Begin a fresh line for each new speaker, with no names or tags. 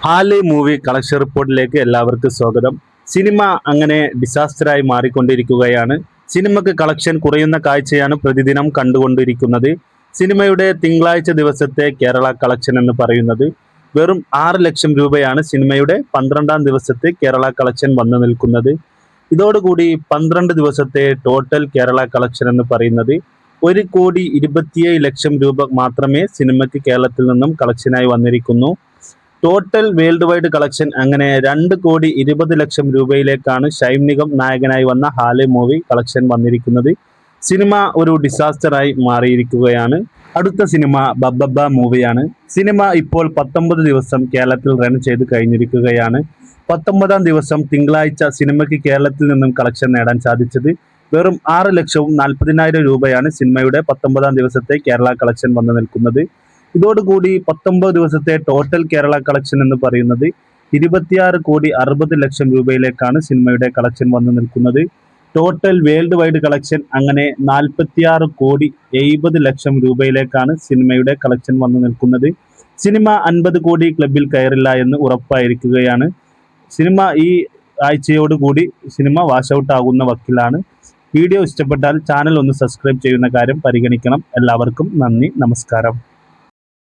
Haley movie collection റിപ്പോർട്ടിലേക്ക് എല്ലാവർക്കും സ്വാഗതം. സിനിമ അങ്ങനെ ഡിസാസ്റ്ററായി മാറിക്കൊണ്ടിരിക്കുകയാണ്. സിനിമക്ക് കളക്ഷൻ കുറയുന്ന കാഴ്ചയാണ് പ്രതിദിനം കണ്ടുകൊണ്ടിരിക്കുന്നത്. സിനിമയുടെ തിങ്കളാഴ്ച ദിവസത്തെ കേരള കളക്ഷൻ എന്ന് പറയുന്നത് വെറും 6 ലക്ഷം രൂപയാണ് സിനിമയുടെ 12ാം ദിവസത്തെ കേരള കളക്ഷൻ വന്നു നിൽക്കുന്നത്. ഇതോടുകൂടി 12 ദിവസത്തെ ടോട്ടൽ കേരള കളക്ഷൻ എന്ന് പറയുന്നത് 1,27,00,000 രൂപ മാത്രമേ സിനിമയ്ക്ക് കേരളത്തിൽ നിന്നും കളക്ഷനായി വന്നിരിക്കുന്നു. ടോട്ടൽ വേൾഡ് വൈഡ് കളക്ഷൻ അങ്ങനെ 2,20,00,000 രൂപയിലേക്കാണ് ഷൈൻ നിഗം നായകനായി വന്ന ഹാലെ മൂവി കളക്ഷൻ വന്നിരിക്കുന്നത്. സിനിമ ഒരു ഡിസാസ്റ്ററായി മാറിയിരിക്കുകയാണ്. അടുത്ത സിനിമ ബബ്ബബ്ബ മൂവിയാണ്. സിനിമ ഇപ്പോൾ 19 ദിവസം കേരളത്തിൽ റൺ ചെയ്ത് കഴിഞ്ഞിരിക്കുകയാണ്. 19ാം ദിവസം തിങ്കളാഴ്ച സിനിമയ്ക്ക് കേരളത്തിൽ നിന്നും കളക്ഷൻ നേടാൻ സാധിച്ചത് വെറും 6,40,000 രൂപയാണ് സിനിമയുടെ 19ാം ദിവസത്തെ കേരള കളക്ഷൻ വന്നു നിൽക്കുന്നത്. ഇതോടുകൂടി 19 ദിവസത്തെ ടോട്ടൽ കേരള കളക്ഷൻ എന്ന് പറയുന്നത് 26,60,00,000 രൂപയിലേക്കാണ് സിനിമയുടെ കളക്ഷൻ വന്നു നിൽക്കുന്നത്. ടോട്ടൽ വേൾഡ് വൈഡ് കളക്ഷൻ അങ്ങനെ 46,70,00,000 രൂപയിലേക്കാണ് സിനിമയുടെ കളക്ഷൻ വന്നു നിൽക്കുന്നത്. സിനിമ 50 കോടി ക്ലബിൽ കയറില്ല എന്ന് ഉറപ്പായിരിക്കുകയാണ്. സിനിമ ഈ ആഴ്ചയോടുകൂടി സിനിമ വാഷ് ഔട്ട് ആകുന്ന വക്കിലാണ്. വീഡിയോ ഇഷ്ടപ്പെട്ടാൽ ചാനൽ ഒന്ന് സബ്സ്ക്രൈബ് ചെയ്യുന്ന കാര്യം പരിഗണിക്കണം. എല്ലാവർക്കും നന്ദി, നമസ്കാരം.